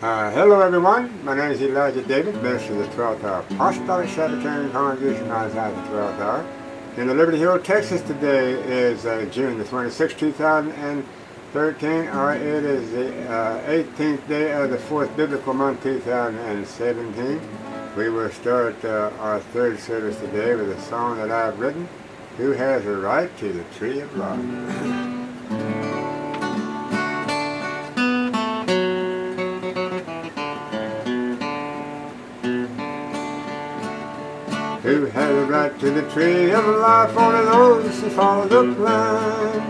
Hello everyone, my name is Elijah David, minister of the 12th Hour Apostolic Sabbatarian Congregation outside the 12th Hour. In the Liberty Hill, Texas today is June the 26th, 2013, or it is the 18th day of the 4th biblical month, 2017. We will start our third service today with a song that I've written, Who Has a Right to the Tree of Life? Who has a right to the tree of life? Only those who follow the plan.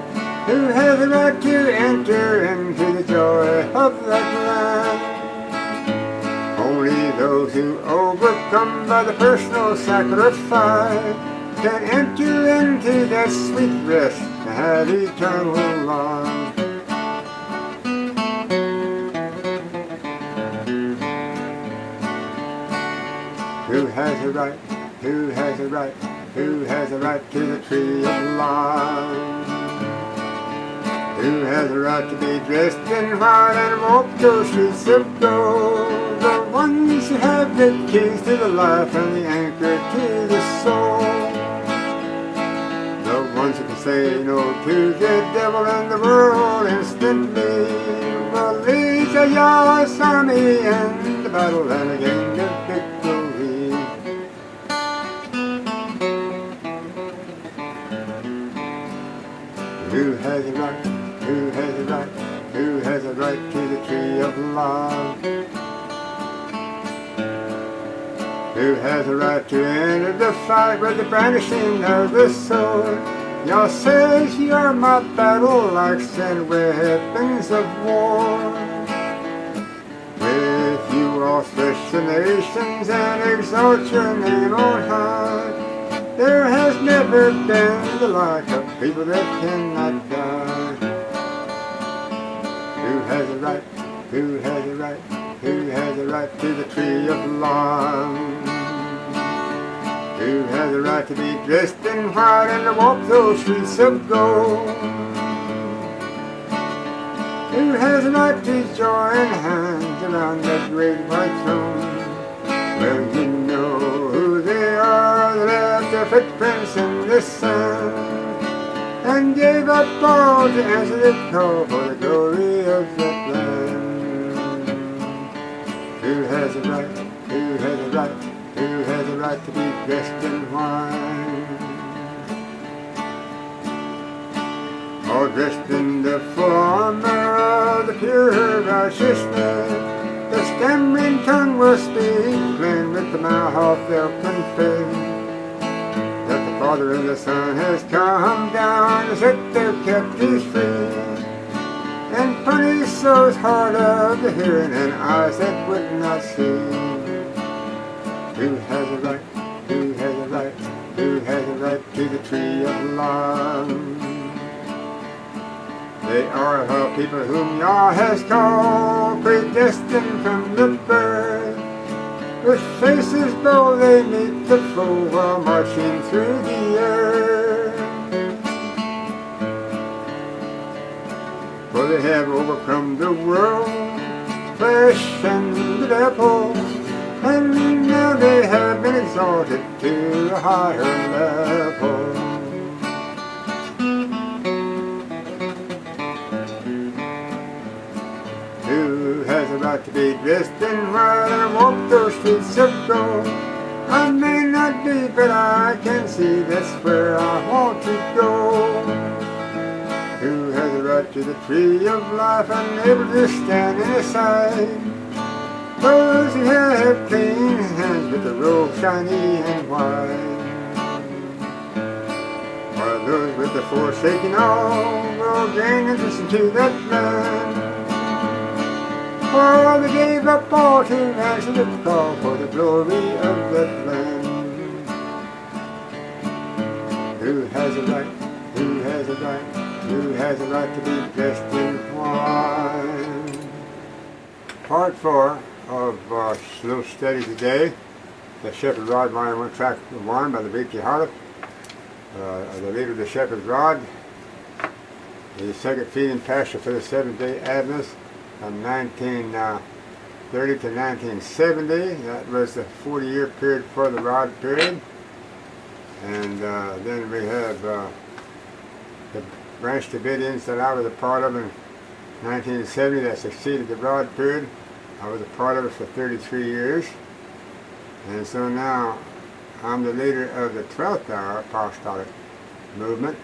Who has a right to enter into the joy of that land? Only those who overcome by the personal sacrifice can enter into that sweet rest and have eternal life. Who has a right? Who has a right? Who has a right to the tree of life? Who has a right to be dressed in white and walk those streets of gold? The ones who have the keys to the life and the anchor to the soul. The ones who can say no to the devil and the world instantly will lead to Yahweh's army and the battle and gain the victory. Who has a right? Who has a right? Who has a right to the tree of life? Who has a right to enter the fight with the brandishing of the sword? Yah says you're my battle axe and weapons of war. With you I'll thresh the nations and exalt your name on high. There has never been the like of people that cannot die. Who has a right? Who has a right? Who has a right to the tree of life? Who has a right to be dressed in white and to walk those streets of gold? Who has a right to join hands around that great white throne? Well, you know who they are, they left their footprints in the sand and gave up all to answer the call for the glory of that land. Who has a right? Who has a right? Who has a right to be dressed in white? All dressed in the full armor of the pure righteousness. The stammering tongue will speak, plain with the mouth they'll confess that the Father and the Son has come down to set their captives free and punish those hard of the hearing and eyes that would not see. Who has a right? Who has a right? Who has a right to the tree of life? They are a people whom Yah has called, predestined from the birth. With faces bold they meet the foe while marching through the earth. For they have overcome the world, flesh and the devil, and now they have been exalted to a higher level. Who has a right to be dressed in white and walk those streets of gold? I may not be, but I can see that's where I want to go. Who has a right to the tree of life and able to stand in His sight? Those who have clean hands with the robe shiny and white. While those with the forsaken all will gain entrance into that land. For they gave up all to answer the call for the glory of that land. Who has a right? Who has a right? Who has a right to be dressed in white? Part 4 of our little study today, the Shepherd's Rod, Volume 1, Tract 1 by the B.T. Harlop, the leader of the Shepherd's Rod, the second feeding pastor for the Seventh-day Adventists from 19 1930 to 1970. That was the 40-year period for the Rod period. And then we have the Branch Davidians that I was a part of in 1970 that succeeded the Rod period. I was a part of it for 33 years. And so now I'm the leader of the 12th hour apostolic movement.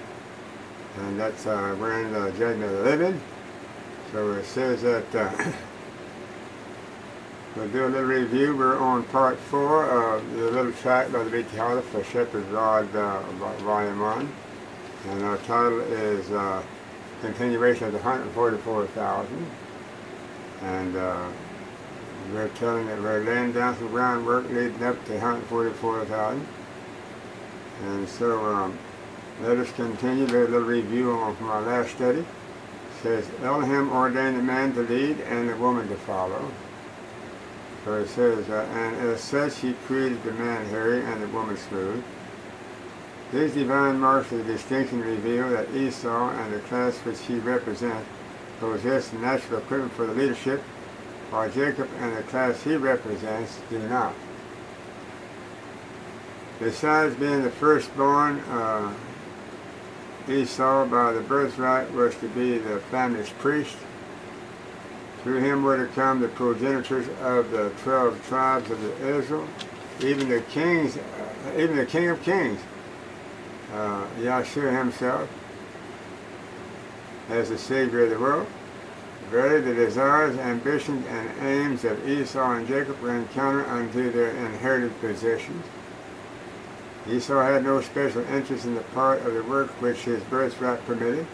And that's, we're in the Judgment of the Living. So it says that we'll do a little review. We're on part 4 of the little tract by the B.T. Hollis for Shepherd's Rod, Volume 1. And our title is Continuation of the 144,000. And we're telling that we're laying down some groundwork leading up to 144,000. And so let us continue. There's a little review on from our last study. It says, Elohim ordained the man to lead and the woman to follow. So it says, and as such he created the man hairy and the woman smooth. These divine marks of distinction reveal that Esau and the class which he represents possess the natural equipment for the leadership, while Jacob and the class he represents do not. Besides being the firstborn, Esau by the birthright was to be the family's priest. Through him were to come the progenitors of the 12 tribes of Israel, even the king of kings, Yahshua himself, as the Savior of the world. Verily, the desires, ambitions, and aims of Esau and Jacob were encountered unto their inherited possessions. Esau had no special interest in the part of the work which his birthright permitted,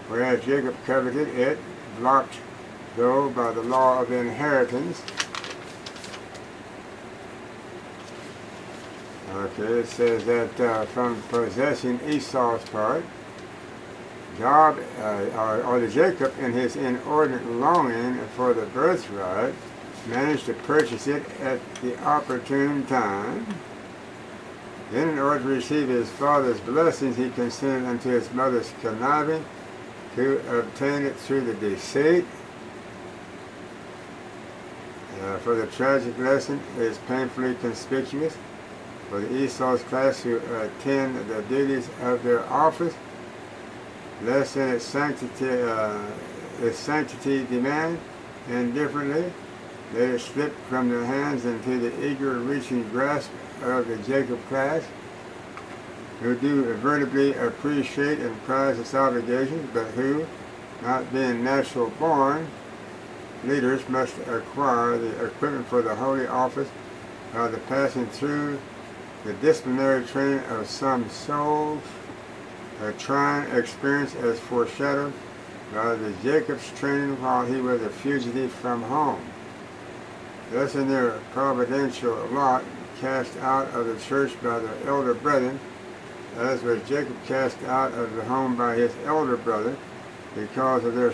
whereas Jacob coveted it, blocked though by the law of inheritance. Okay, it says that from possessing Esau's part, God, or the Jacob, in his inordinate longing for the birthright, managed to purchase it at the opportune time. Then, in order to receive his father's blessings, he consented unto his mother's conniving to obtain it through the deceit. For the tragic lesson is painfully conspicuous for the Esau's class who attend the duties of their office, less than its sanctity demand, indifferently, let it slip from their hands into the eager reaching grasp of the Jacob class, who do avertedly appreciate and prize its obligations, but who, not being natural born leaders, must acquire the equipment for the holy office by the passing through the disciplinary training of some souls, a trying experience as foreshadowed by the Jacob's training while he was a fugitive from home. Thus in their providential lot cast out of the church by their elder brethren, as was Jacob cast out of the home by his elder brother, because of their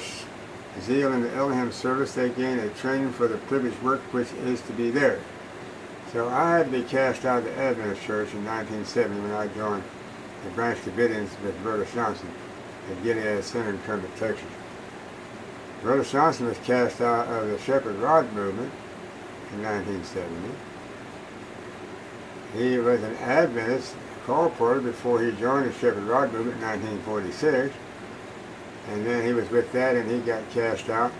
zeal in the Elohim service, they gain a training for the privileged work which is to be theirs. So I had to be cast out of the Adventist Church in 1970 when I joined the Branch Davidians with Brother Johnson at Gilead Center in Kermit, Texas. Brother Johnson was cast out of the Shepherd Rod movement in 1970. He was an Adventist colporteur before he joined the Shepherd Rod movement in 1946. And then he was with that, and he got cast out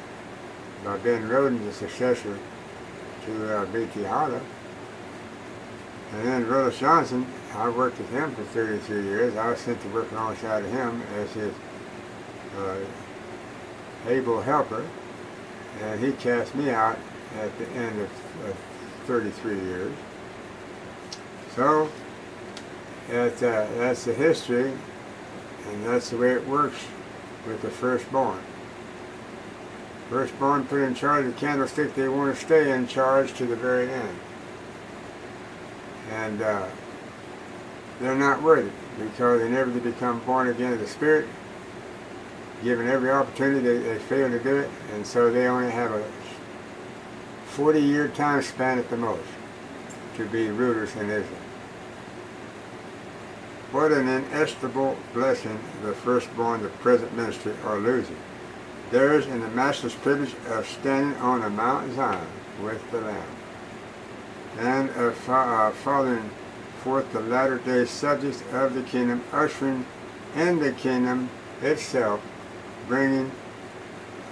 by Ben Roden, the successor to B.T. Hollis. And then Brother Johnson, I worked with him for 33 years. I was sent to work alongside of him as his able helper, and he cast me out at the end of 33 years. So that's the history, and that's the way it works with the firstborn. Firstborn put in charge of the candlestick, they want to stay in charge to the very end. And they're not worthy because they never did become born again of the Spirit. Given every opportunity, they fail to do it, and so they only have a 40-year time span at the most to be rulers in Israel. What an inestimable blessing the firstborn, the present ministry, are losing theirs in the matchless privilege of standing on the Mount Zion with the Lamb, and of following forth the latter-day subjects of the kingdom, ushering in the kingdom itself, bringing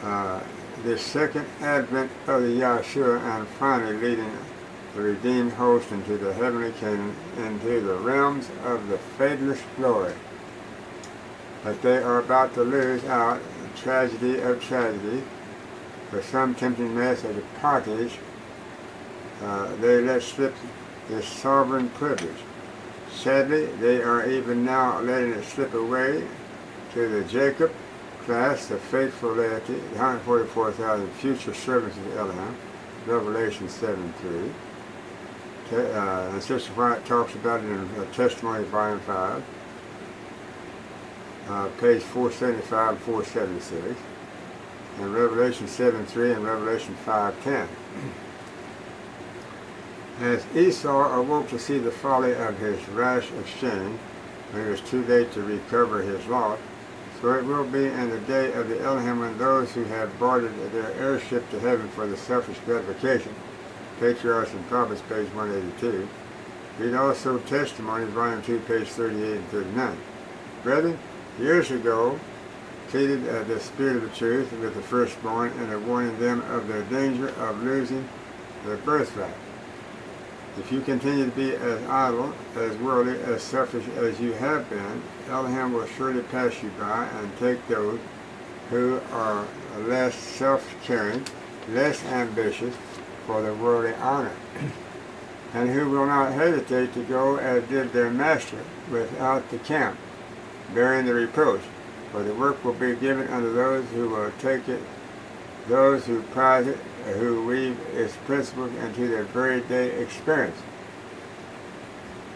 the second advent of the Yahshua, and finally leading the redeemed host into the heavenly kingdom, into the realms of the fadeless glory. But they are about to lose out, tragedy of tragedy, for some tempting mess of the pottage, they let slip this sovereign privilege. Sadly, they are even now letting it slip away to the Jacob class, the faithful laity, the 144,000 future servants of Elohim, Revelation 7:3. And Sister White talks about it in Testimony, Volume 5, page 475 and 476, and Revelation 7:3 and Revelation 5:10. As Esau awoke to see the folly of his rash exchange, when it was too late to recover his loss, so it will be in the day of the Elohim when those who have bartered their heirship to heaven for the selfish gratification, Patriarchs and Prophets, page 182. Read also Testimony, Volume 2, page 38 and 39. Brethren, years ago, pleaded the Spirit of the truth with the firstborn, and warning them of their danger of losing their birthright. If you continue to be as idle, as worldly, as selfish as you have been, Elohim will surely pass you by and take those who are less self-caring, less ambitious for the worldly honor, and who will not hesitate to go as did their master without the camp, bearing the reproach. For the work will be given unto those who will take it, those who prize it, who weave its principles into their very day experience,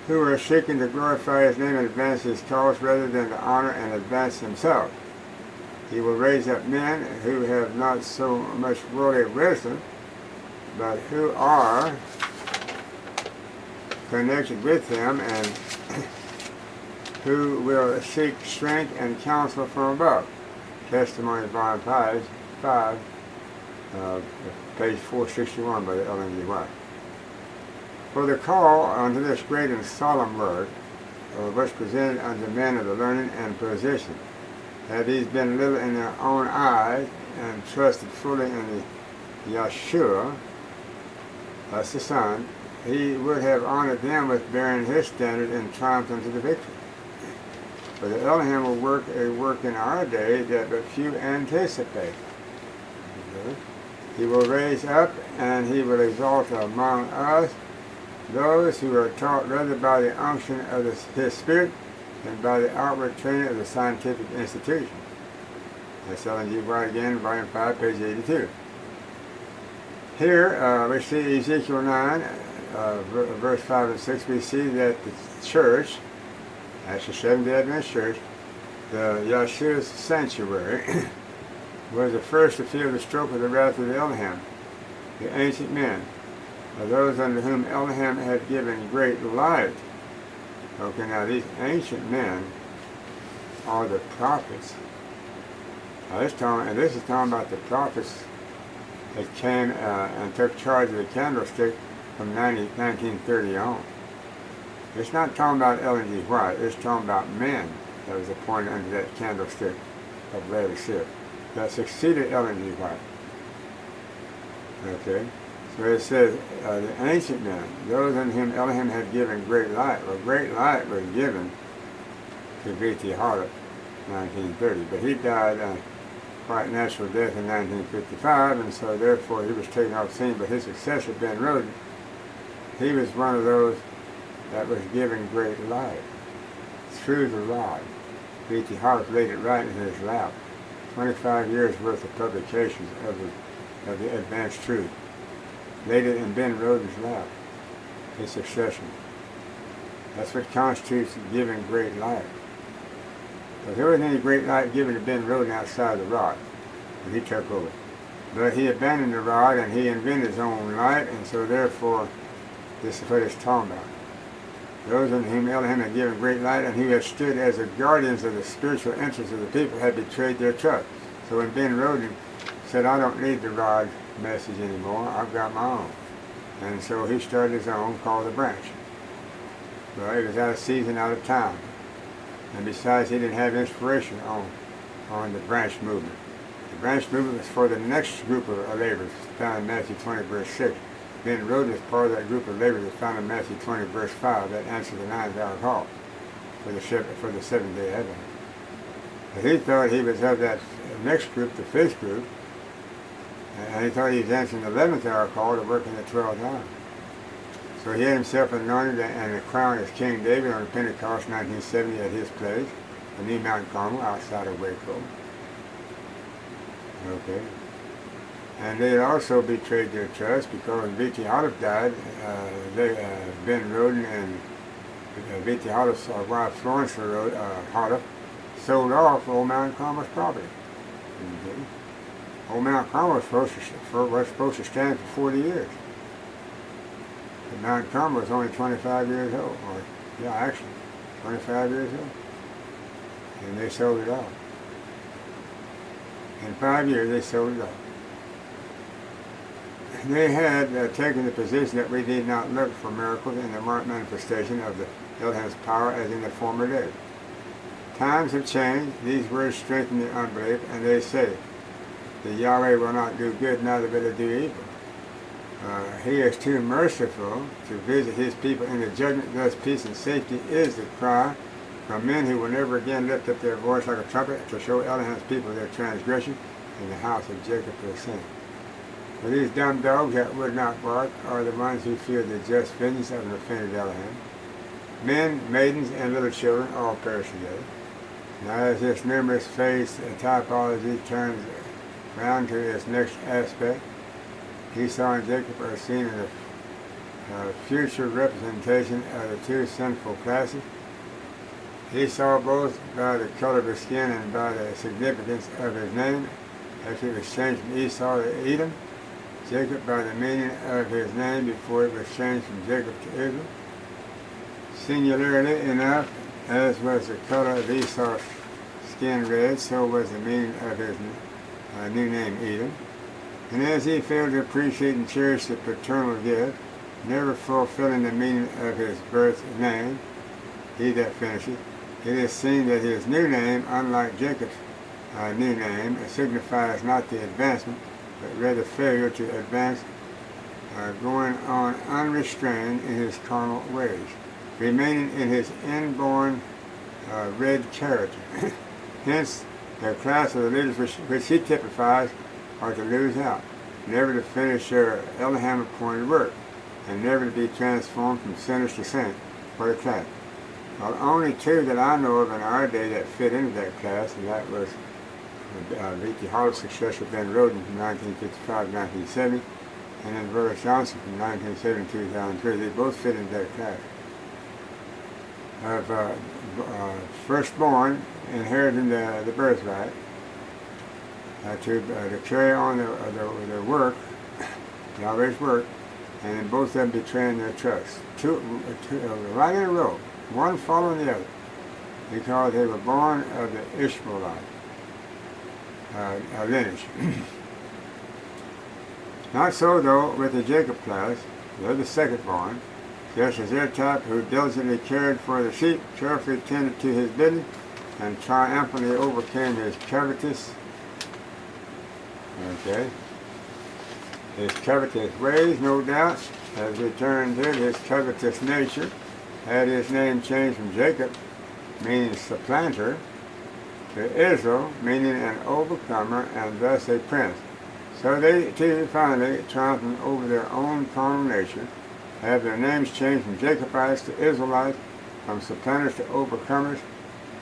who are seeking to glorify his name and advance his cause rather than to honor and advance himself. He will raise up men who have not so much worldly wisdom, but who are connected with him, and who will seek strength and counsel from above. Testimony, Volume 5, page 461 by the Ellen G. White. For the call unto this great and solemn word, was presented unto men of the learning and position, had these been little in their own eyes, and trusted fully in the Yahshua, that's the Son, he would have honored them with bearing his standard in triumph unto the victory. For the Elohim will work a work in our day that but few anticipate. Okay. He will raise up and he will exalt among us those who are taught rather by the unction of his Spirit than by the outward training of the scientific institution. That's Ellen G. White again, Volume 5, page 82. Here we see Ezekiel 9, verse 5 and 6, we see that the church, that's the Seventh-day Adventist Church, the Yahshua's sanctuary, was the first to feel the stroke of the wrath of the Elohim, the ancient men, those unto whom Elohim had given great light. Okay, now these ancient men are the prophets. Now this is talking about the prophets that came and took charge of the candlestick from 1930 on. It's not talking about Ellen G. White, it's talking about men that was appointed under that candlestick of Laodicea that succeeded Ellen G. White. Okay, so it says the ancient men, those unto whom Elohim had given great light. Well, great light was given to V.T. Harlot in 1930, but he died quite natural death in 1955, and so therefore he was taken off scene. But his successor, Ben Roden, he was one of those that was given great light through the rod. V.T. Harlot laid it right in his lap. 25 years worth of publications of the advanced truth. Laid it in Ben Roden's lap, his succession. That's what constitutes giving great light. But there wasn't any great light given to Ben Roden outside the rod when he took over. But he abandoned the rod and he invented his own light, and so therefore this is what it's talking about. Those in whom Elohim had given great light and who had stood as the guardians of the spiritual interests of the people had betrayed their trust. So when Ben Roden said, I don't need the rod message anymore, I've got my own. And so he started his own called The Branch. Well, it was out of season, out of time. And besides, he didn't have inspiration on the branch movement. The branch movement was for the next group of laborers found in Matthew 20, verse 6. Ben Roden was part of that group of laborers that found in Matthew 20, verse 5, that answered the 9th-hour call for the seventh-day Advent. But he thought he was of that next group, the fifth group, and he thought he was answering the 11th-hour call to work in the 12th hour. So he had himself anointed and crowned as King David on Pentecost 1970 at his place, the Mount Carmel, outside of Waco. Okay. And they had also betrayed their trust because when V.T. Hollis died, Ben Roden and V.T. Hollis' wife Florence Hollis sold off Old Mount Carmel's property. Okay. Old Mount Carmel was supposed to stand for 40 years. But Mount Carmel was only 25 years old, or, actually, 25 years old. And they sold it off. In 5 years, they sold it off. They had taken the position that we need not look for miracles in the marked manifestation of the Elohim's power as in the former days. Times have changed, these words strengthen the unbelief, and they say, that Yahweh will not do good, neither will he do evil. He is too merciful to visit his people in the judgment, thus peace and safety is the cry from men who will never again lift up their voice like a trumpet to show Elohim's people their transgression in the house of Jacob their sin. For these dumb dogs that would not bark are the ones who fear the just vengeance of an offended Elohim. Men, maidens, and little children all perish today. Now as this numerous phase typology turns round to its next aspect, Esau and Jacob are seen in a future representation of the two sinful classes. Esau both by the color of his skin and by the significance of his name, after it was changed from Esau to Edom. Jacob by the meaning of his name before it was changed from Jacob to Israel. Singularly enough, as was the color of Esau's skin red, so was the meaning of his new name Edom. And as he failed to appreciate and cherish the paternal gift, never fulfilling the meaning of his birth name, he that finishes, it is seen that his new name, unlike Jacob's new name, signifies not the advancement, but rather failure to advance, going on unrestrained in his carnal ways, remaining in his inborn red character. Hence, the class of the leaders which he typifies are to lose out, never to finish their Elohim appointed work, and never to be transformed from sinners to saints for the class. Well, only two that I know of in our day that fit into that class, and that was V.T. Hollis' successor Ben Roden from 1955 to 1970, and then Burris Johnson from 1970 to 2003. They both fit into that class. Of firstborn inheriting the birthright, to carry on the work, Yahweh's work, and then both of them betraying their trust. Two right in a row, one following the other, because they were born of the Ishmaelite lineage. Not so, though, with the Jacob class. They're the second born, just as their type who diligently cared for the sheep, carefully tended to his business, and triumphantly overcame his covetous, his covetous ways, no doubt, has returned to his covetous nature, had his name changed from Jacob, meaning supplanter, to Israel, meaning an overcomer, and thus a prince. So they too finally, triumphing over their own carnal nature, have their names changed from Jacobites to Israelites, from supplanters to overcomers,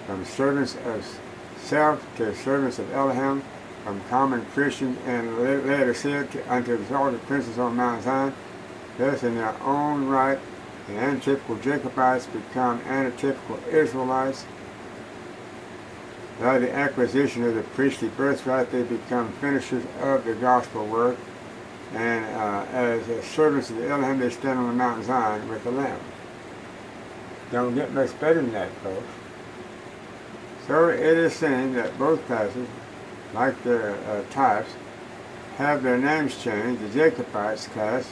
from servants of self to servants of Elohim, from common Christians and Laodicea unto exalted princes on Mount Zion. Thus, in their own right, the antitypical Jacobites become antitypical Israelites. By the acquisition of the priestly birthright, they become finishers of the gospel work, and as servants of the Elohim, they stand on the Mount Zion with the Lamb. Don't get much better than that, folks. So it is seen that both classes like their types, have their names changed, the Jacobites class,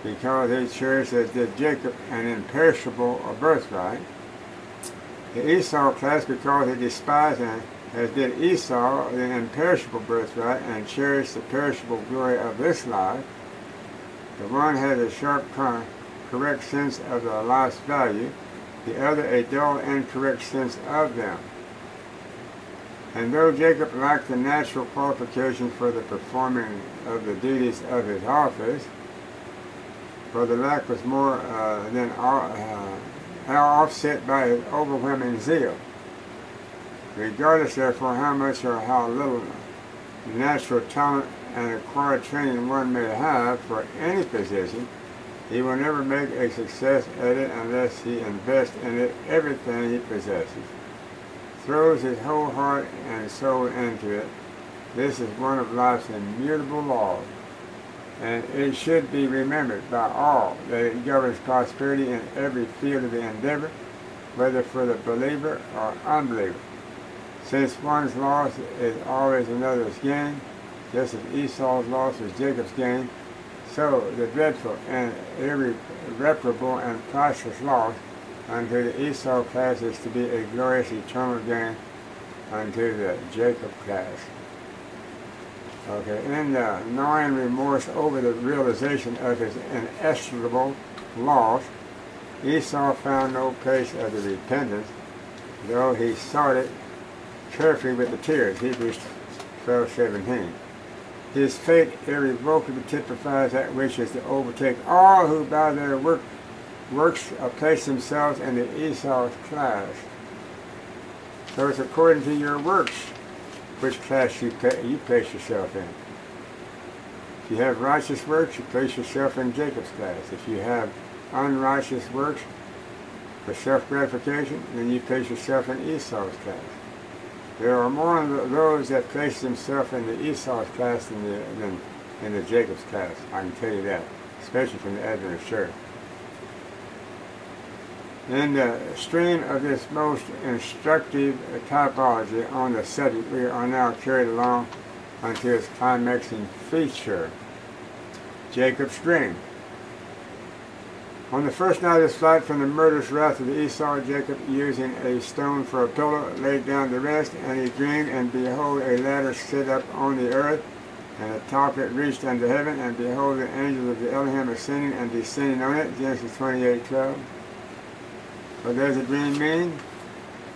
because they cherished as did Jacob an imperishable birthright. The Esau class, because they despised and as did Esau the imperishable birthright and cherished the perishable glory of this life. The one had a sharp, correct sense of the life's value, the other a dull, incorrect sense of them. And though Jacob lacked the natural qualifications for the performing of the duties of his office, for the lack was more than offset by his overwhelming zeal. Regardless, therefore, how much or how little natural talent and acquired training one may have for any position, he will never make a success at it unless he invests in it everything he possesses, throws his whole heart and soul into it. This is one of life's immutable laws, and it should be remembered by all that it governs prosperity in every field of the endeavor, whether for the believer or unbeliever. Since one's loss is always another's gain, just as Esau's loss was Jacob's gain, so the dreadful and irreparable and priceless loss unto the Esau class is to be a glorious eternal gain unto the Jacob class. Okay, in the gnawing remorse over the realization of his inestimable loss, Esau found no place of the repentance, though he sought it carefully with the tears. Hebrews 12:17. His fate irrevocably typifies that which is to overtake all who by their works place themselves in the Esau's class. So it's according to your works which class you place yourself in. If you have righteous works, you place yourself in Jacob's class. If you have unrighteous works for self-gratification, then you place yourself in Esau's class. There are more of those that place themselves in the Esau's class than in the Jacob's class. I can tell you that, especially from the Adventist Church. In the stream of this most instructive typology on the subject, we are now carried along unto its climaxing feature, Jacob's dream. On the first night of his flight from the murderous wrath of the Esau, Jacob, using a stone for a pillow, laid down to rest, and he dreamed, and behold, a ladder set up on the earth, and the top it reached unto heaven, and behold, the angels of the Elohim ascending and descending on it. Genesis 28:12. What does the dream mean?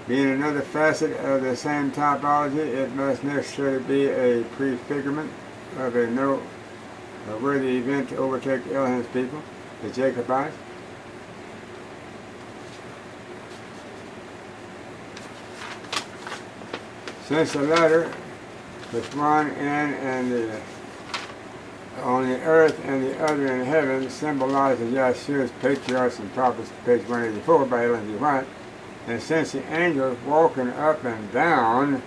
Being another facet of the same typology, it must necessarily be a prefigurement of a noteworthy event to overtake Elohim's people, the Jacobites. Since the latter, with one end and on the earth and the other in heaven, symbolizes Yahshua's patriarchs and prophets, page 184 by Ellen G. White. And since the angels walking up and down,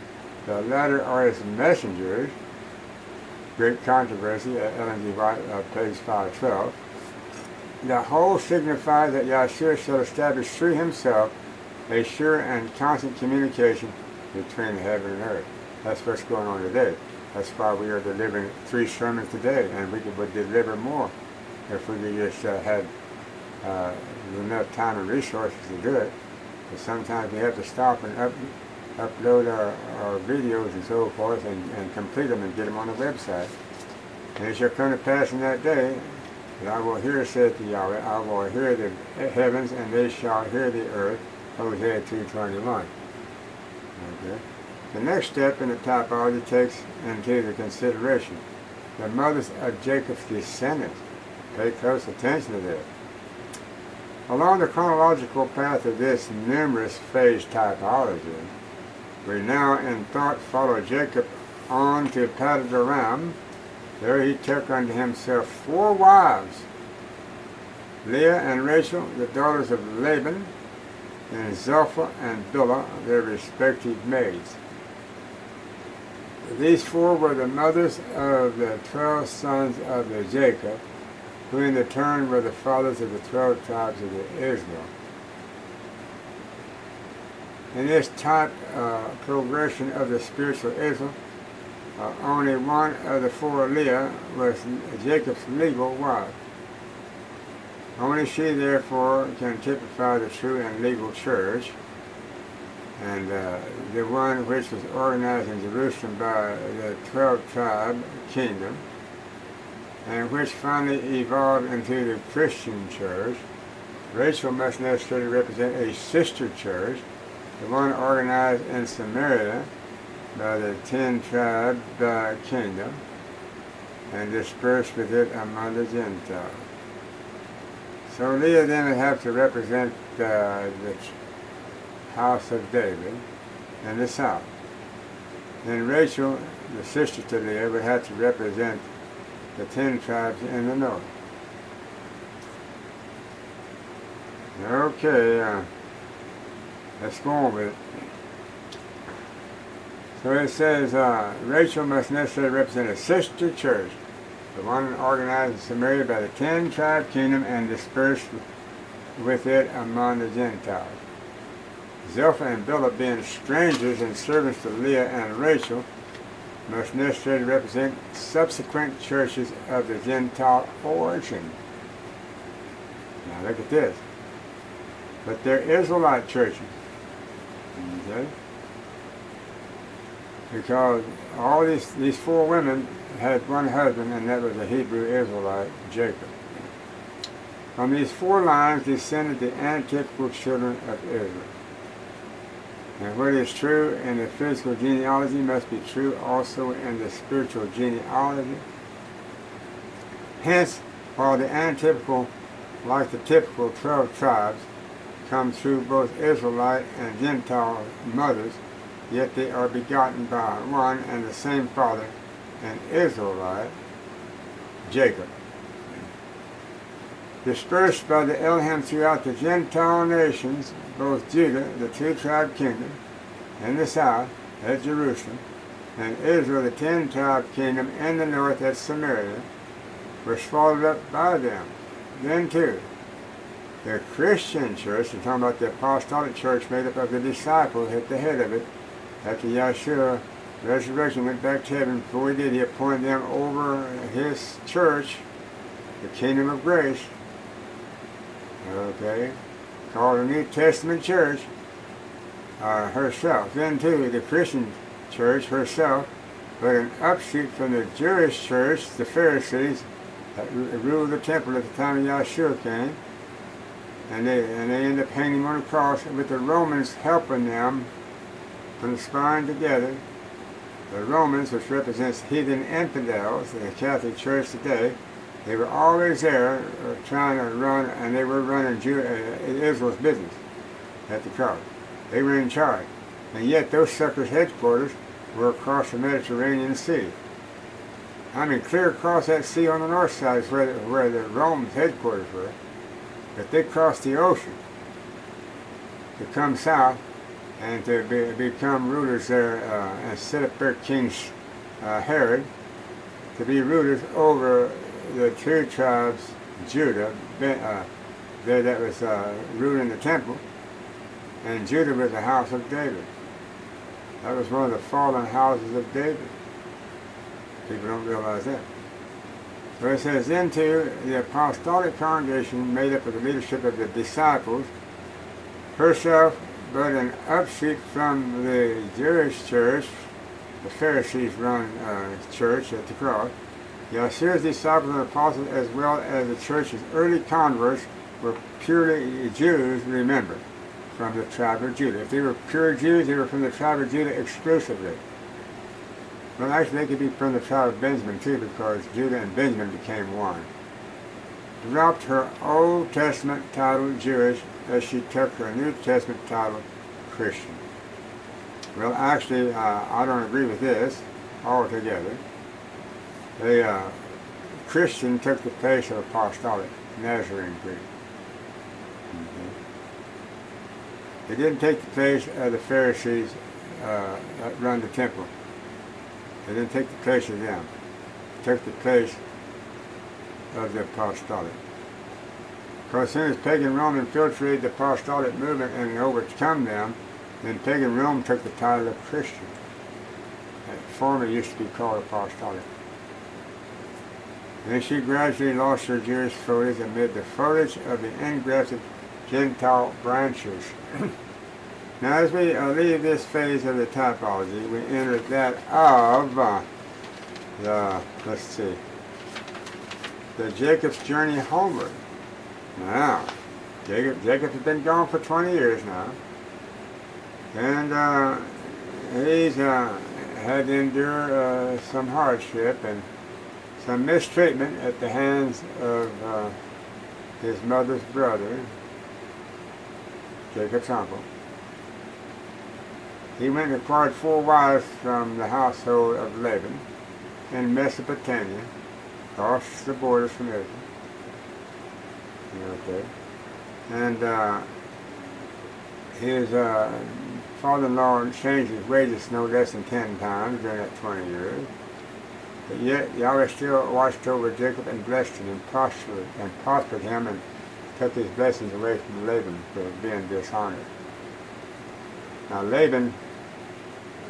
the latter are his messengers, great controversy at Ellen G. White, page 512. The whole signifies that Yahshua shall establish through himself a sure and constant communication between heaven and earth. That's what's going on today. That's why we are delivering 3 sermons today, and we would deliver more if we could just had enough time and resources to do it. But sometimes we have to stop and upload our videos and so forth and complete them and get them on the website. And it shall come to pass in that day that I will hear, saith the Yahweh, I will hear the heavens, and they shall hear the earth. Hosea 2:21. Okay. The next step in the typology takes into the consideration the mothers of Jacob's descendants. Pay close attention to this. Along the chronological path of this numerous phase typology, we now in thought follow Jacob on to Paddan. There he took unto himself 4 wives, Leah and Rachel, the daughters of Laban, and Zilpah and Bilhah, their respective maids. These 4 were the mothers of the 12 sons of the Jacob, who in the turn were the fathers of the 12 tribes of the Israel. In this type progression of the spiritual Israel, only one of the four, Leah, was Jacob's legal wife. Only she, therefore, can typify the true and legal church, and the one which was organized in Jerusalem by the 12-tribe kingdom, and which finally evolved into the Christian church. Rachel must necessarily represent a sister church, the one organized in Samaria by the 10-tribe kingdom, and dispersed with it among the Gentiles. So Leah then would have to represent the house of David in the south. And Rachel, the sister to Leah, would have to represent the 10 tribes in the north. Okay, let's go on with it. So it says, Rachel must necessarily represent a sister church, the one organized in Samaria by the 10-tribe kingdom and dispersed with it among the Gentiles. Zilpah and Bilhah, being strangers and servants to Leah and Rachel, must necessarily represent subsequent churches of the Gentile origin. Now look at this. But they're Israelite churches. Okay? Because all these four women had one husband, and that was a Hebrew Israelite, Jacob. From these four lines descended the antitypical children of Israel. And what is true in the physical genealogy must be true also in the spiritual genealogy. Hence, while the antitypical, like the typical 12 tribes, come through both Israelite and Gentile mothers, yet they are begotten by one and the same father, an Israelite, Jacob. Dispersed by the Elohim throughout the Gentile nations, both Judah, the 2-tribe kingdom, in the south at Jerusalem, and Israel, the 10-tribe kingdom, in the north at Samaria, were swallowed up by them. Then too, the Christian church, we're talking about the apostolic church made up of the disciples at the head of it, after Yahshua resurrection went back to heaven. Before he did, he appointed them over his church, the kingdom of grace, okay, called the New Testament church, herself. Then too, the Christian church herself, but an upshoot from the Jewish church, the Pharisees, that ruled the temple at the time of Yahshua came, and they ended up hanging him on the cross, with the Romans helping them, conspiring together. The Romans, which represents heathen infidels, the Catholic Church today, they were always there trying to run, and they were running Israel's business at the cross. They were in charge. And yet those suckers' headquarters were across the Mediterranean Sea. I mean, clear across that sea on the north side is where the Romans' headquarters were. But they crossed the ocean to come south and to become rulers there and set up their King Herod to be rulers over the 2 tribes, Judah, that was ruling the temple, and Judah was the house of David. That was one of the fallen houses of David. People don't realize that. So it says, into the apostolic congregation made up of the leadership of the disciples, herself but an upshoot from the Jewish church, the Pharisees run church at the cross. Yahshua's disciples and apostles, as well as the church's early converts, were purely Jews, remember, from the tribe of Judah. If they were pure Jews, they were from the tribe of Judah exclusively. Well, actually, they could be from the tribe of Benjamin, too, because Judah and Benjamin became one. Dropped her Old Testament title Jewish as she took her New Testament title Christian. Well, actually, I don't agree with this altogether. The Christian took the place of apostolic, Nazarene Creed. It didn't take the place of the Pharisees that run the temple. It didn't take the place of them. It took the place of the apostolic. Because as soon as pagan Rome infiltrated the apostolic movement and overcome them, then pagan Rome took the title of Christian. formerly used to be called apostolic. Then she gradually lost her Jewish foliage amid the foliage of the engrafted Gentile branches. Now as we leave this phase of the typology, we enter that of the Jacob's journey homeward. Now, Jacob has been gone for 20 years now, and he's had to endure some hardship and some mistreatment at the hands of his mother's brother, Jacob's uncle. He went and acquired 4 wives from the household of Laban in Mesopotamia, across the borders from Israel. Okay. And his father-in-law changed his wages no less than 10 times during that 20 years. But yet Yahweh still watched over Jacob and blessed him and prospered him and took his blessings away from Laban for being dishonored. Now Laban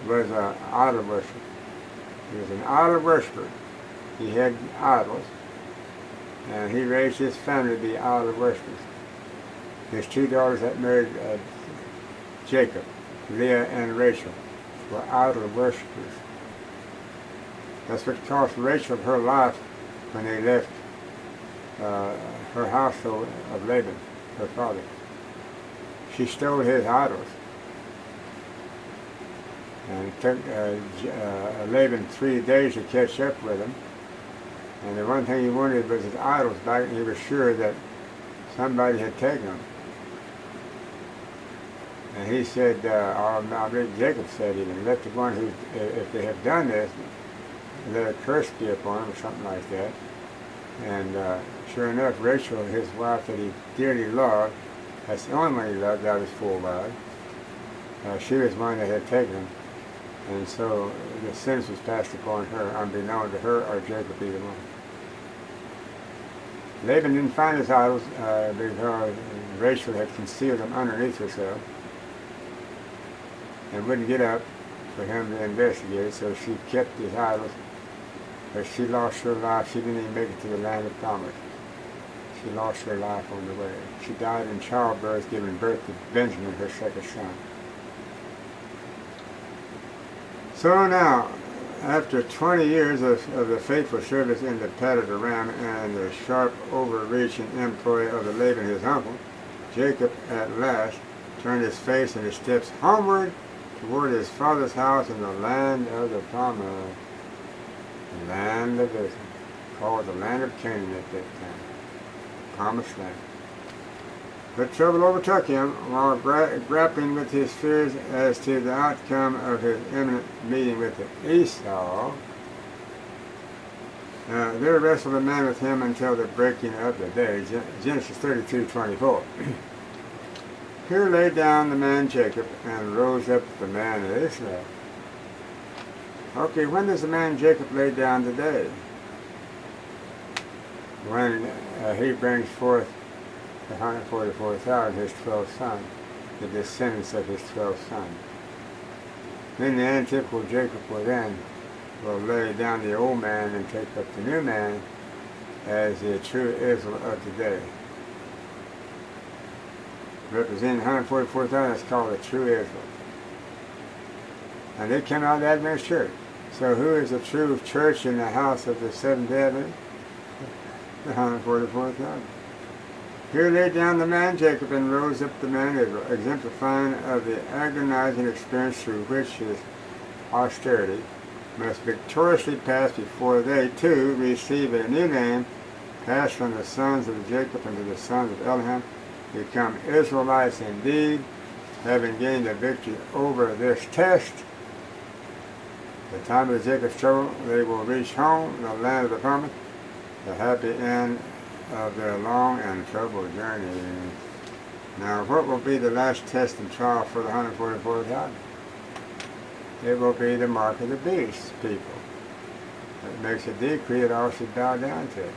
was an idol worshiper. He was an idol worshiper. He had idols, and he raised his family to be idol worshippers. His 2 daughters that married Jacob, Leah and Rachel, were idol worshippers. That's what cost Rachel her life when they left her household of Laban, her father. She stole his idols. And it took Laban 3 days to catch up with him. And the one thing he wanted was his idols back, and he was sure that somebody had taken them. And he said, I believe Jacob said even, let the one who, if they have done this, let a curse be upon him, or something like that. And sure enough, Rachel, his wife that he dearly loved, that's the only one he loved out of his 4 wives, she was one that had taken him. And so the sentence was passed upon her, unbeknown to her or Jacob, either one. Laban didn't find his idols because Rachel had concealed them underneath herself and wouldn't get up for him to investigate, so she kept his idols. But she lost her life. She didn't even make it to the land of promise. She lost her life on the way. She died in childbirth, giving birth to Benjamin, her second son. So now, after 20 years of the faithful service in the pad of the ram and the sharp overreaching employ of the Laban, his uncle, Jacob at last turned his face and his steps homeward toward his father's house in the land of the promise, the land of Israel, called the land of Canaan at that time, promised land. But trouble overtook him while grappling with his fears as to the outcome of his imminent meeting with Esau. There wrestled a man with him until the breaking of the day. Genesis 32:24. Here lay down the man Jacob and rose up the man Israel. Okay, when does the man Jacob lay down today? When he brings forth the 144,000, his 12th son, the descendants of his 12th son. Then the antipode Jacob will lay down the old man and take up the new man as the true Israel of today. Representing 144,000, it's called the true Israel. And they came out of the Adventist church. So who is the true church in the house of the Seventh-day Adventist? The 144,000. Here lay down the man Jacob and rose up the man Israel, exemplifying of the agonizing experience through which his posterity must victoriously pass before they too receive a new name, pass from the sons of Jacob into the sons of Elohim, become Israelites indeed, having gained a victory over this test. The time of Jacob's trouble, they will reach home, the land of the promise, the happy end of their long and troubled journey. Now, what will be the last test and trial for the 144,000? It will be the mark of the beast, people. It makes a decree that all should bow down to it.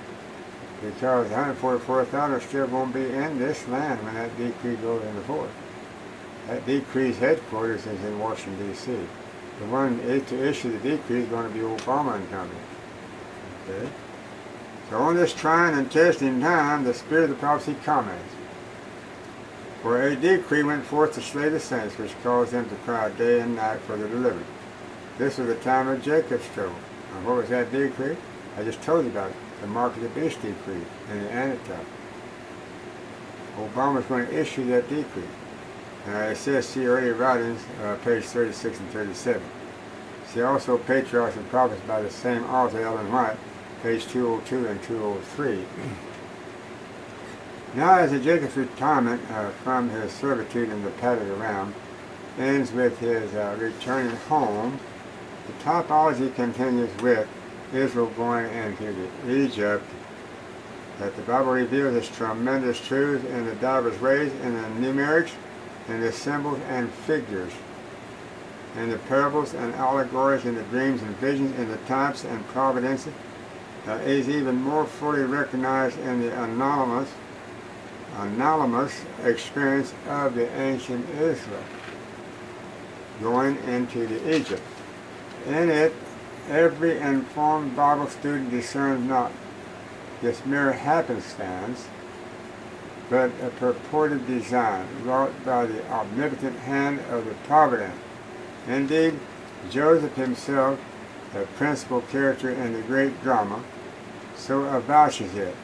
Because the 144,000 still won't be in this land when that decree goes into force. That decree's headquarters is in Washington, D.C. The one to issue the decree is going to be Obama and company. Okay? So on this trying and testing time, the spirit of the prophecy comments. For a decree went forth to slay the saints, which caused them to cry day and night for the deliverance. This was the time of Jacob's trouble. And what was that decree? I just told you about it. The mark of the beast decree and the antitype. Obama's going to issue that decree. It says, see early writings, page 36 and 37. See also Patriarchs and Prophets by the same author, Ellen White, page 202 and 203. Now as Jacob's retirement from his servitude in the padded around ends with his returning home, the typology continues with Israel going into Egypt, that the Bible reveals its tremendous truth in the diverse ways, in the numerics, in the symbols and figures, in the parables and allegories, in the dreams and visions, in the types and providences, is even more fully recognized in the anomalous experience of the ancient Israel going into the Egypt. In it, every informed Bible student discerns not this mere happenstance, but a purported design wrought by the omnipotent hand of the providence. Indeed, Joseph himself, the principal character in the great drama, so avouches it.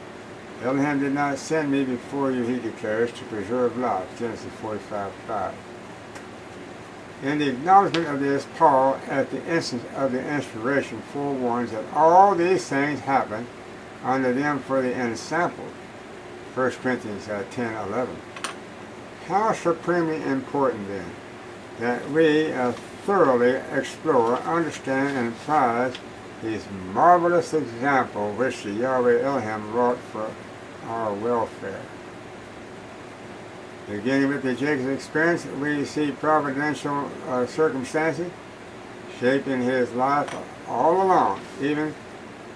Elohim did not send me before you, he declares, to preserve life. Genesis 45:5. In the acknowledgement of this, Paul, at the instance of the inspiration, forewarns that all these things happen unto them for the ensample. 1 Corinthians 10:11. How supremely important then that we thoroughly explore, understand, and prize these marvelous examples which the Yahweh Elohim wrought for our welfare. Beginning with the Jacob's experience, we see providential circumstances shaping his life all along, even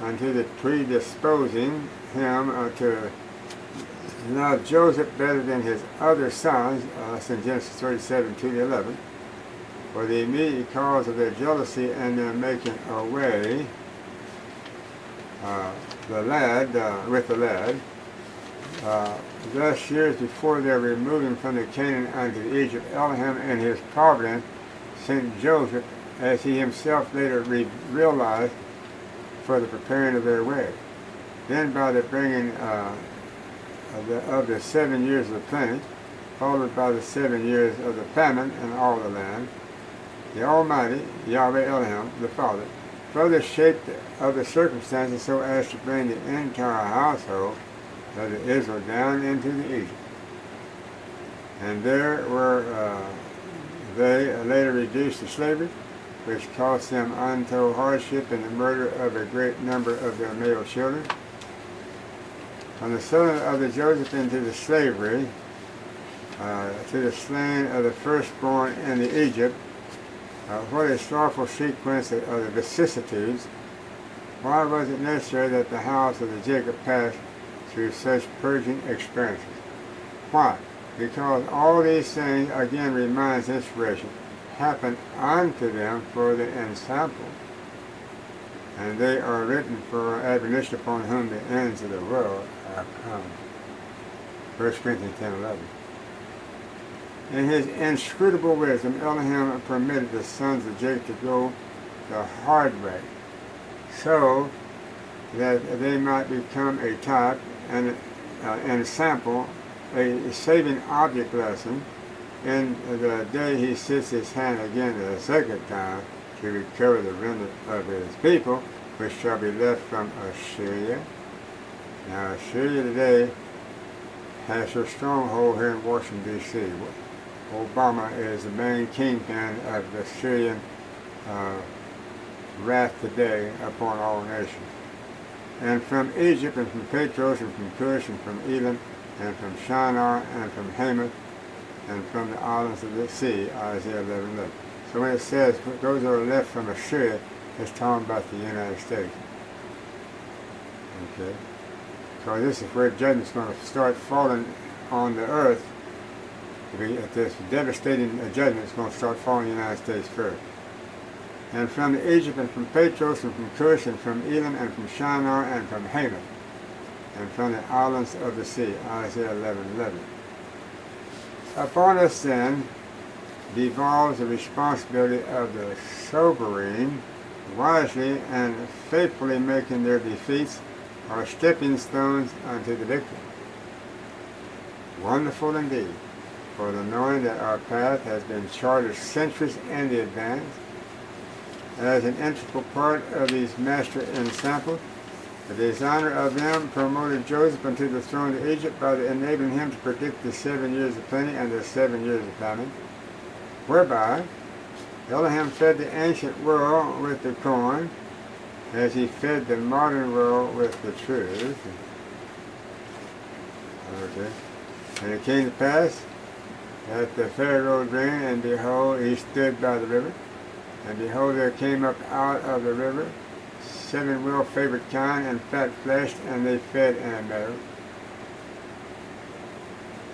unto the predisposing him to love Joseph better than his other sons, that's in Genesis 37:2-11, for the immediate cause of their jealousy and their making away with the lad. Thus, years before their removing from the Canaan unto Egypt, Elohim in his providence sent Joseph, as he himself later realized, for the preparing of their way. Then by the bringing of the 7 years of plenty, followed by the 7 years of the famine in all the land, the Almighty, Yahweh Elohim, the Father, further shaped of the circumstances so as to bring the entire household of Israel down into the Egypt. And there were they later reduced to slavery, which cost them untold hardship and the murder of a great number of their male children. On the selling of the Joseph into the slavery, to the slaying of the firstborn in the Egypt, what a sorrowful sequence of the vicissitudes. Why was it necessary that the house of the Jacob passed through such purging experiences? Why? Because all these things, again reminds inspiration, happened unto them for the ensample, and they are written for admonition upon whom the ends of the world are come. 1 Corinthians 10:11. In his inscrutable wisdom, Elohim permitted the sons of Jacob to go the hard way, so that they might become a type and a sample, a saving object lesson, in the day he sits his hand again the second time to recover the remnant of his people, which shall be left from Assyria. Now Assyria today has her stronghold here in Washington, D.C. Obama is the main kingpin of the Syrian wrath today upon all nations. And from Egypt, and from Patros, and from Cush, and from Elam, and from Shinar, and from Hamath, and from the islands of the sea, Isaiah 11:11. So when it says those that are left from Assyria, it's talking about the United States. Okay? So this is where judgment's going to start falling on the earth. This devastating judgment is going to start falling in the United States first. and from Egypt, and from Patros, and from Cush, and from Elam, and from Shinar, and from Hamath, and from the islands of the sea. Isaiah 11:11. Upon us then devolves the responsibility of the sobering, wisely and faithfully making their defeats or stepping stones unto the victory. Wonderful indeed, for the knowing that our path has been charted centuries in the advance. As an integral part of these master ensamples, the designer of them promoted Joseph unto the throne of Egypt by enabling him to predict the 7 years of plenty and the 7 years of famine, whereby Elohim fed the ancient world with the corn, as he fed the modern world with the truth. Okay. And it came to pass that the Pharaoh dreamed, and behold, he stood by the river. And behold, there came up out of the river 7 well-favored kine and fat-fleshed, and they fed in a meadow.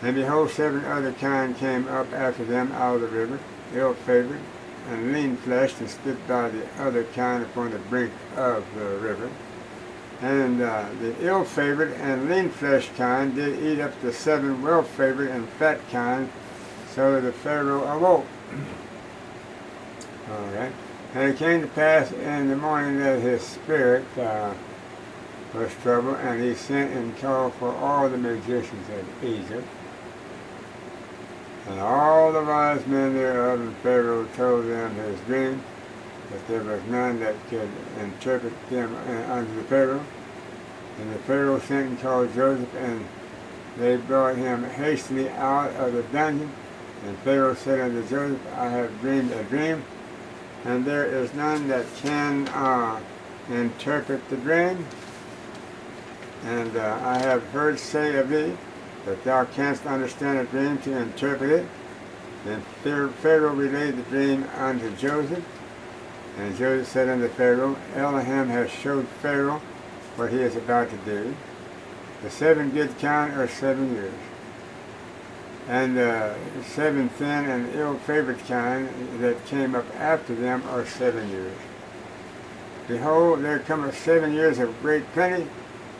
And behold, 7 other kine came up after them out of the river, ill-favored and lean-fleshed, and stood by the other kine upon the brink of the river. And the ill-favored and lean-fleshed kine did eat up the 7 well-favored and fat kine, so the Pharaoh awoke. All right. And it came to pass in the morning that his spirit was troubled, and he sent and called for all the magicians of Egypt, and all the wise men thereof, and Pharaoh told them his dream, but there was none that could interpret them unto the Pharaoh. And the Pharaoh sent and called Joseph, and they brought him hastily out of the dungeon. And Pharaoh said unto Joseph, I have dreamed a dream, and there is none that can interpret the dream. And I have heard say of thee that thou canst understand a dream to interpret it. Then Pharaoh relayed the dream unto Joseph. And Joseph said unto Pharaoh, Elohim has showed Pharaoh what he is about to do. The 7 good kine are 7 years. And the 7 thin and ill-favored kine that came up after them are 7 years. Behold, there cometh 7 years of great plenty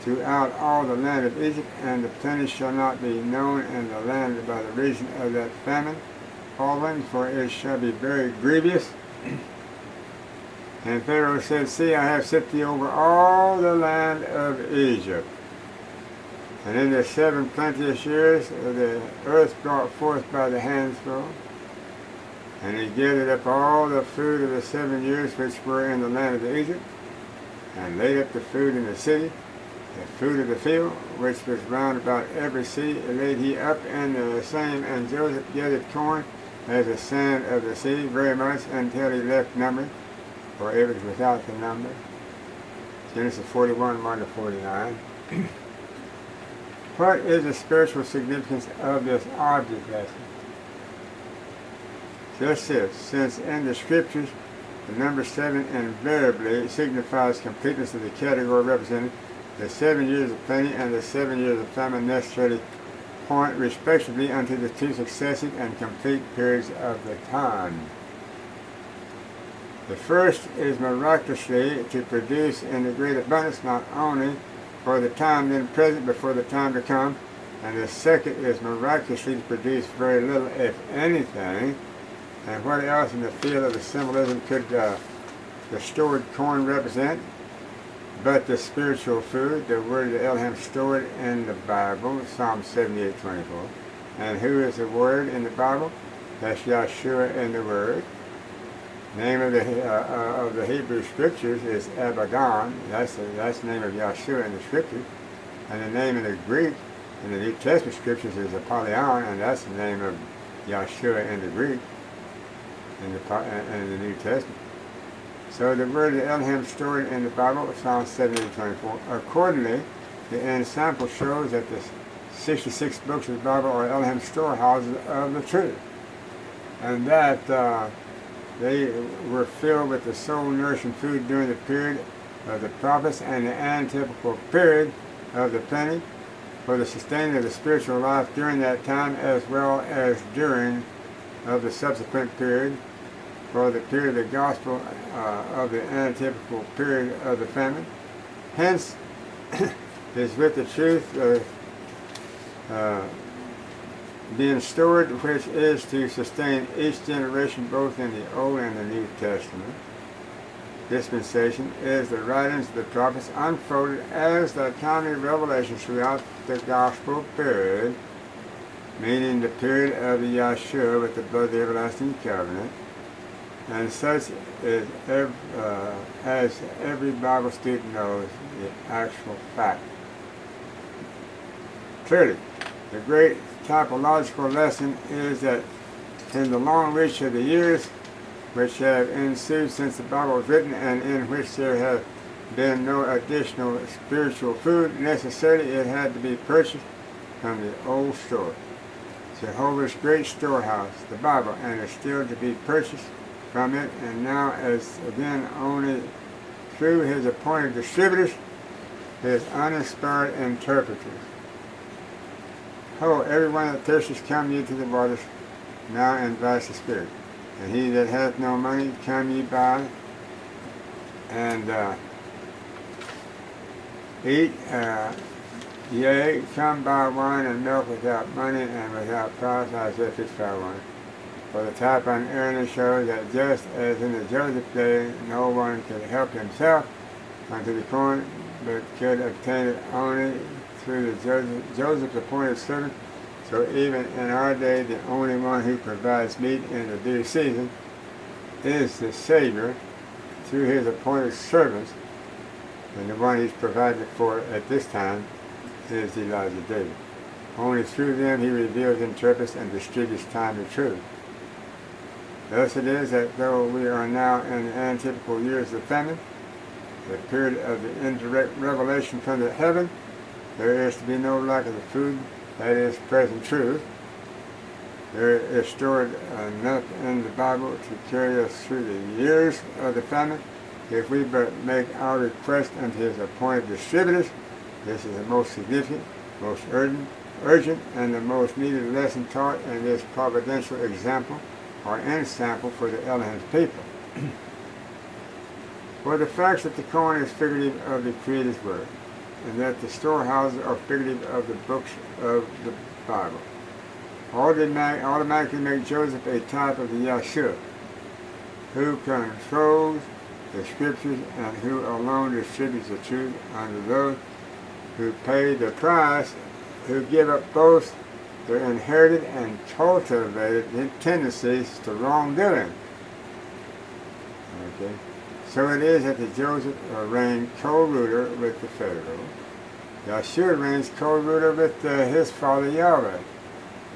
throughout all the land of Egypt, and the plenty shall not be known in the land by the reason of that famine falling, for it shall be very grievous. And Pharaoh said, See, I have set thee over all the land of Egypt. And in the 7 plenteous years the earth brought forth by the handsful, and he gathered up all the food of the 7 years which were in the land of Egypt, and laid up the food in the city. The food of the field, which was round about every sea, laid he up in the same, and Joseph gathered corn as the sand of the sea very much, until he left number, for it was without the number. Genesis 41, 1-49. What is the spiritual significance of this object lesson? Just this, since in the scriptures the number 7 invariably signifies completeness of the category represented, the 7 years of plenty and the 7 years of famine necessarily point respectively unto the 2 successive and complete periods of the time. The first is miraculously to produce in the great abundance, not only for the time then present, but for the time to come. And the second is miraculously to produce very little, if anything. And what else in the field of the symbolism could the stored corn represent but the spiritual food, the word of Elohim stored in the Bible, Psalm 78:24. And who is the word in the Bible? That's Yahshua in the word. Name of the Hebrew scriptures is Abaddon. That's the name of Yahshua in the scriptures. And the name in the Greek in the New Testament scriptures is Apollyon, and that's the name of Yahshua in the Greek in the New Testament. So the word of Elohim stored in the Bible, Psalm 78:24. Accordingly, the ensample shows that the 66 books of the Bible are Elohim storehouses of the truth, and that they were filled with the soul-nourishing food during the period of the prophets and the antitypical period of the plenty for the sustaining of the spiritual life during that time, as well as during of the subsequent period for the period of the gospel of the antitypical period of the famine. Hence, is with the truth being stored, which is to sustain each generation both in the Old and the New Testament. Dispensation is the writings of the prophets unfolded as the timely revelation throughout the gospel period, meaning the period of the Yahshua with the blood of the everlasting covenant, and such is as every Bible student knows the actual fact. Clearly, the great typological lesson is that in the long reach of the years which have ensued since the Bible was written, and in which there have been no additional spiritual food necessarily, it had to be purchased from the old store, Jehovah's great storehouse, the Bible, and is still to be purchased from it, and now as again only through his appointed distributors, his uninspired interpreters. Ho, everyone that thirsteth, come ye to the waters, now invites the Spirit. And he that hath no money, come ye buy, and eat. Yea, come buy wine and milk without money and without price, Isaiah 55:1. For the type unerringly shows that just as in the Joseph day, no one could help himself unto the corn, but could obtain it only through the Joseph's appointed servant, so even in our day, the only one who provides meat in the due season is the Savior through his appointed servants, and the one he's provided for at this time is Elijah David. Only through them he reveals, interprets, and distributes time and truth. Thus it is that though we are now in the antitypical years of famine, the period of the indirect revelation from the heaven, there is to be no lack of the food that is present truth. There is stored enough in the Bible to carry us through the years of the famine, if we but make our request unto his appointed distributors. This is the most significant, most urgent, and the most needed lesson taught in this providential example or ensample for the Elohim's people. For the facts that the corn is figurative of the Creator's word, and that the storehouses are figurative of the books of the Bible, automatically make Joseph a type of the Yahshua, who controls the scriptures and who alone distributes the truth unto those who pay the price, who give up both their inherited and cultivated tendencies to wrongdoing. Okay. So it is that the Joseph reigned co-ruler with the Pharaoh. Yahshua reigns co-ruler with his father Yahweh.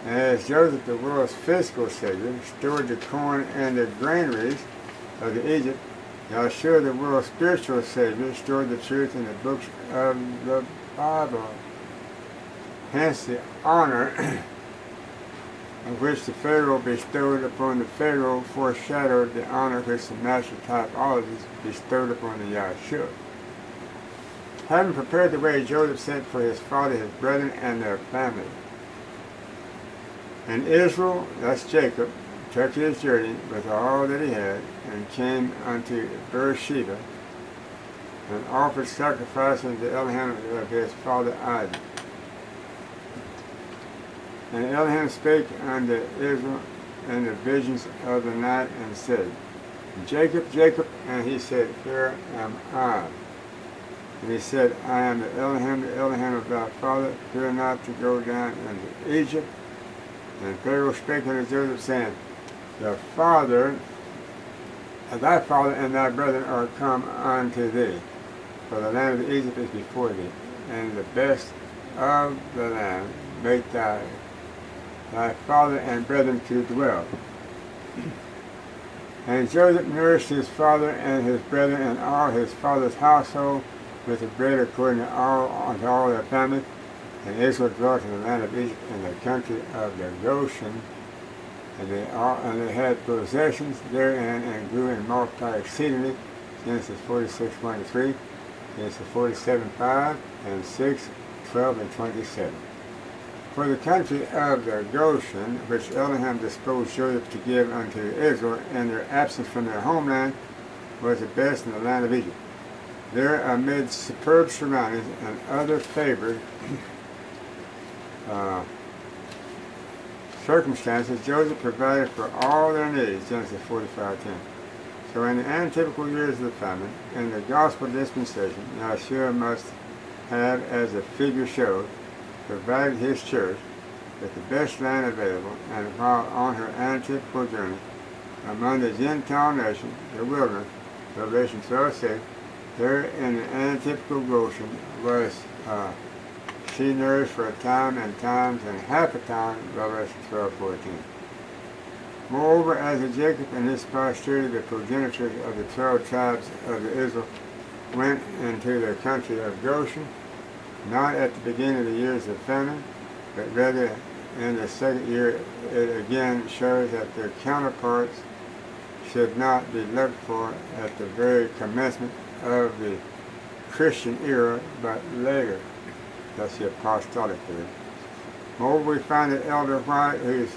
And as Joseph, the world's physical savior, stored the corn and the granaries of Egypt, Yahshua, the world's spiritual savior, stored the truth in the books of the Bible. Hence the honor of which the Pharaoh bestowed upon the Pharaoh foreshadowed the honor which the master typologists bestowed upon the Yahshua. Having prepared the way, Joseph sent for his father, his brethren, and their family. And Israel, that's Jacob, took his journey with all that he had, and came unto Beersheba, and offered sacrifice unto Elohim of his father Isaac. And Elohim spake unto Israel in the visions of the night, and said, Jacob, Jacob, and he said, Here am I. And he said, I am the Elohim of thy father, fear not to go down into Egypt. And Pharaoh spake unto Joseph, saying, thy father and thy brethren are come unto thee, for the land of Egypt is before thee, and the best of the land make thy father and brethren to dwell. And Joseph nourished his father and his brethren and all his father's household with the bread according to all their families. And Israel dwelt in the land of Egypt in the country of the Goshen, and they had possessions therein, and grew and multiplied exceedingly. Genesis 46:1-3, Genesis 47:5 and 6, 12 and 27. For the country of the Goshen, which Elohim disposed Joseph to give unto Israel in their absence from their homeland, was the best in the land of Egypt. There, amid superb surroundings and other favored circumstances, Joseph provided for all their needs, Genesis 45:10. So in the antypical years of the famine, in the gospel dispensation, Yahshua must have, as the figure shows, provided his church with the best land available, and while on her antypical journey among the Gentile nations, the wilderness, Revelation 12:6, there in the antypical Goshen was she nourished for a time and times and half a time, Revelation 12:14. Moreover, as Jacob and his posterity, the progenitors of the 12 tribes of Israel, went into the country of Goshen, not at the beginning of the years of famine, but rather in the second year, it again shows that their counterparts should not be looked for at the very commencement of the Christian era, but later. That's the apostolic period. Moreover, we find that Elder White, whose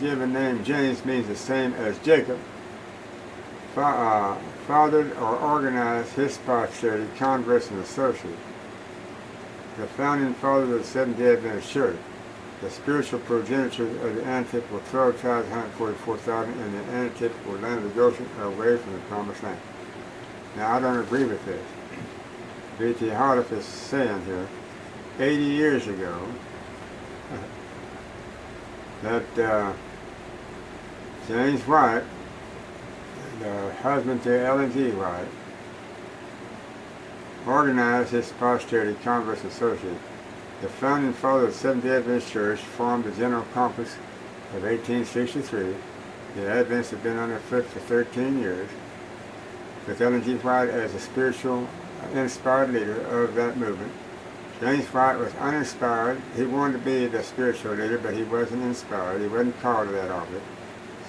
given name James means the same as Jacob, fathered or organized his posterity, converts, and associates. The founding fathers of the Seventh-day Adventist Church, the spiritual progenitors of the antypical 12 tribes, 144,000, in the antypical land of Goshen, are away from the promised land. Now, I don't agree with this. B.T. Holiff is saying here, 80 years ago, that James White, the husband to Ellen G. White, organized his posterity, converts, associates. The founding father of the Seventh-day Adventist Church formed the General Conference of 1863. The Adventists have been on their foot for 13 years, with Ellen G. White as a spiritual, inspired leader of that movement. James White was uninspired. He wanted to be the spiritual leader, but he wasn't inspired. He wasn't called to that office.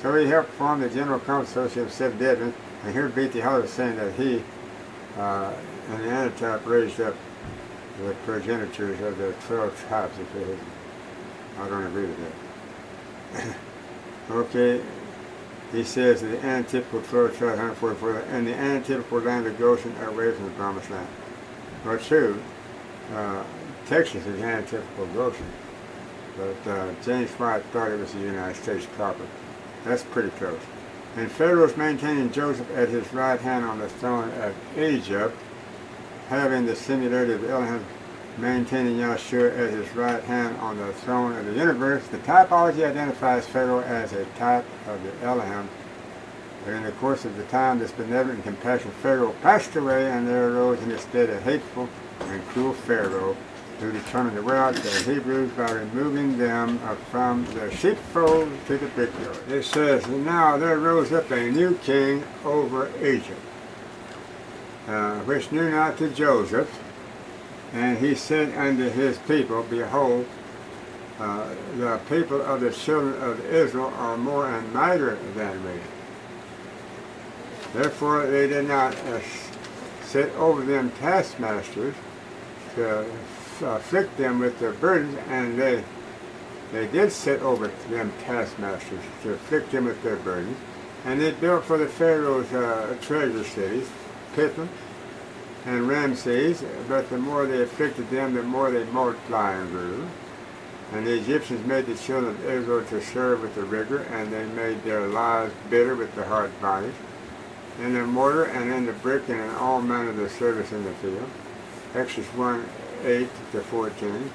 So he helped form the General Conference Association of Seventh-day Adventists, and here B.T. Holiff is saying that he, in the antitype, raised up the progenitors of the 12 tribes of Israel. I don't agree with that. Okay, he says the antypical 12 tribes, 144, and the antypical land of Goshen are away from the promised land. Well, true. Texas is antypical Goshen, but James White thought it was the United States proper. That's pretty close. And Pharaoh's maintaining Joseph at his right hand on the throne of Egypt, having the similarity of Elohim maintaining Yahshua at his right hand on the throne of the universe. The typology identifies Pharaoh as a type of the Elohim. But in the course of the time, this benevolent and compassionate Pharaoh passed away, and there arose in his stead a hateful and cruel Pharaoh, who determined to wear out the Hebrews by removing them from the sheepfold to the brickyard. It says, now there rose up a new king over Egypt, which knew not to Joseph, and he said unto his people, behold, the people of the children of Israel are more and mightier than we. Therefore they did not set over them taskmasters to afflict them with their burdens, and they did set over them taskmasters to afflict them with their burdens, and they built for the Pharaoh's treasure cities, Pithom and Ramses, but the more they afflicted them, the more they multiplied and grew. And the Egyptians made the children of Israel to serve with the rigor, and they made their lives bitter with the hard bodies, in the mortar and in the brick and in all manner of the service in the field. Exodus 1:8-14.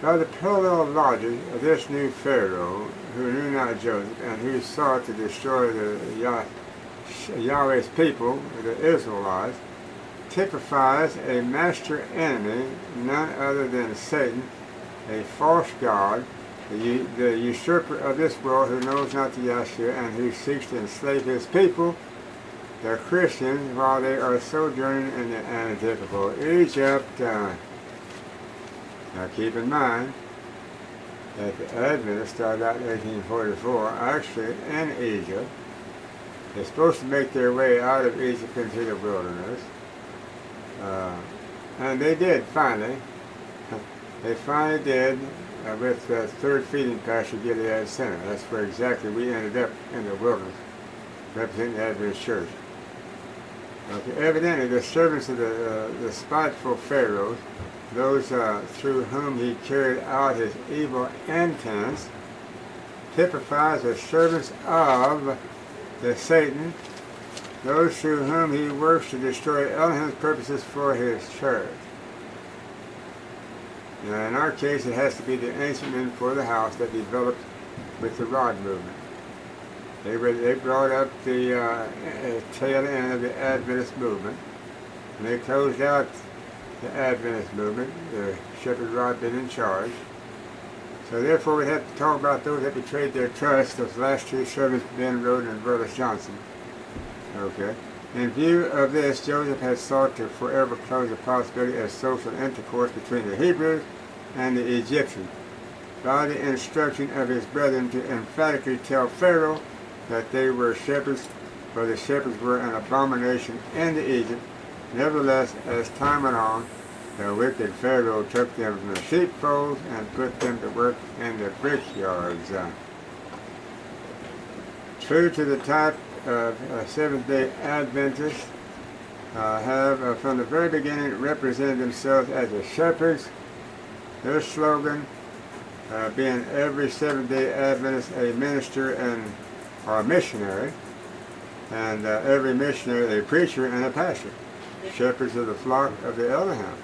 By the parallel logic of this new Pharaoh, who knew not Joseph, and who sought to destroy the Yahweh's people, the Israelites, typifies a master enemy, none other than Satan, a false god, the usurper of this world, who knows not the Yahshua, and who seeks to enslave his people, the Christians, while they are sojourning in the antypical Egypt. Now keep in mind that the Adventists started out in 1844, actually in Egypt. They're supposed to make their way out of Egypt into the wilderness. And they did finally. They finally did with the third feeding pasture, Gilead Center. That's where exactly we ended up in the wilderness, representing the Adventist Church. Okay, evidently, the servants of the spiteful Pharaoh, those through whom he carried out his evil intents, typifies the servants of the Satan, those through whom he works to destroy Elohim's purposes for his church. Now, in our case, it has to be the ancient men for the house that developed with the rod movement. They brought up the tail end of the Adventist movement, and they closed out the Adventist movement, the shepherd rod being in charge. So therefore we have to talk about those that betrayed their trust, those last two servants, Ben Roden and Burles Johnson. Okay. In view of this, Joseph had sought to forever close the possibility of social intercourse between the Hebrews and the Egyptians by the instruction of his brethren to emphatically tell Pharaoh that they were shepherds, for the shepherds were an abomination in Egypt. Nevertheless, as time went on, the wicked Pharaoh took them from the sheepfolds and put them to work in the brickyards. True to the type of Seventh-day Adventists, have from the very beginning represented themselves as the shepherds. Their slogan being every Seventh-day Adventist a minister and or a missionary, and every missionary a preacher and a pastor, shepherds of the flock of the Elohim.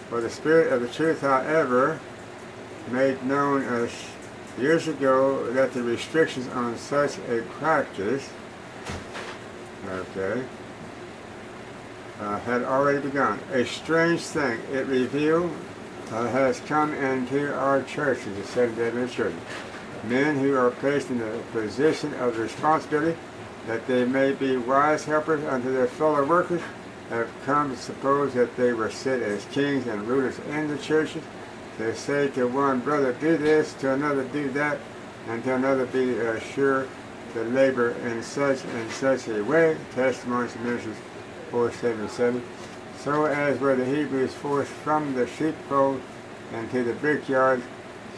For the Spirit of the Truth, however, made known us years ago that the restrictions on such a practice had already begun. A strange thing it revealed has come into our churches, the Seventh-day Adventist Church. Men who are placed in the position of responsibility that they may be wise helpers unto their fellow workers have come to suppose that they were set as kings and rulers in the churches. They say to one brother, do this, to another, do that, and to another, be sure to labor in such and such a way. Testimonies of Ministers 477. So as were the Hebrews forced from the sheepfold and to the brickyards,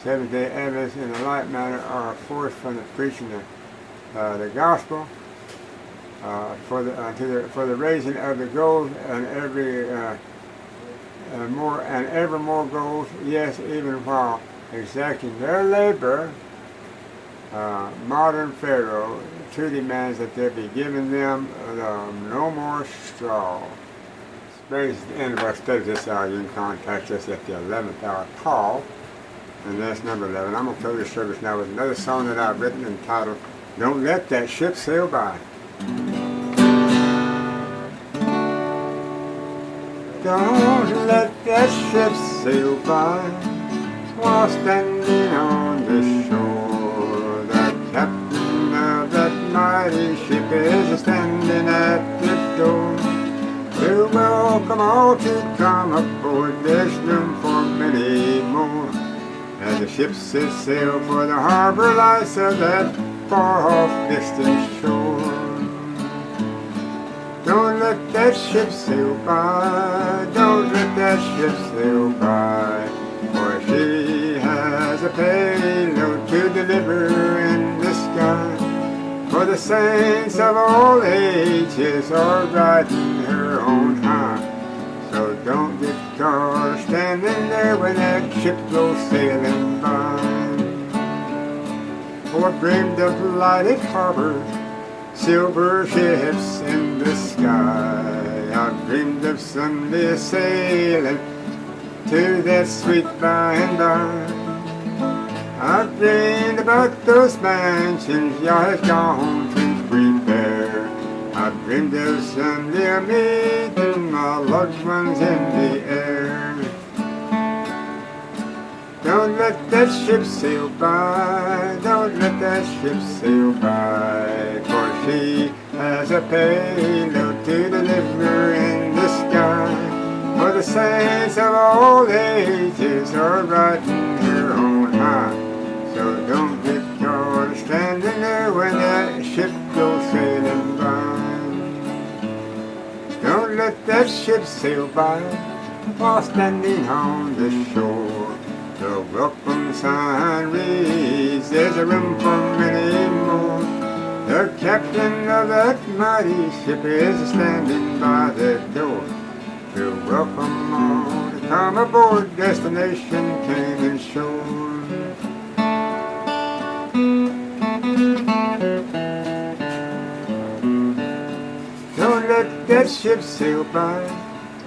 Seventh-day Adventists in a like manner are forced from the preaching the gospel for the raising of the gold and ever more gold, yes, even while exacting their labor. Modern Pharaoh too demands that there be given them no more straw. This is the end of our study this hour. You can contact us at the 11th hour call, and that's number 11. I'm going to close this service now with another song that I've written entitled, Don't Let That Ship Sail By. Don't let that ship sail by while standing on the shore. The captain of that mighty ship is standing at the door. We'll welcome all to come aboard. There's room for many more. As the ship sets sail for the harbor lights of that far-off distant shore. Don't let that ship sail by, don't let that ship sail by, for she has a payload to deliver in the sky. For the saints of all ages are riding her on high. So don't get caught standing there when that ship goes sailing by. For dreamed of lighted harbors, silver ships in the sky. I've dreamed of someday sailing to that sweet by and by. I've dreamed about those mansions y'all has gone to prepare. I've dreamed of someday meeting my loved ones in the air. Don't let that ship sail by, don't let that ship sail by, for she has a payload to deliver in the sky. For the saints of all ages are riding her on high. So don't get caught standing there when that ship goes sailing by. Don't let that ship sail by while standing on the shore. So welcome morning sun reads, there's a room for many more. The captain of that mighty ship is standing by the door to welcome all to come aboard, destination Canaan shore. Don't let that ship sail by,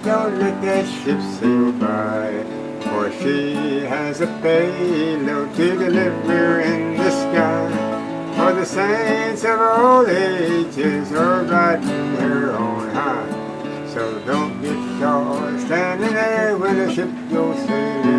don't let that ship sail by, for she has a payload to deliver in the sky. For the saints of all ages are riding her on high. So don't get caught standing there when the ship goes sailing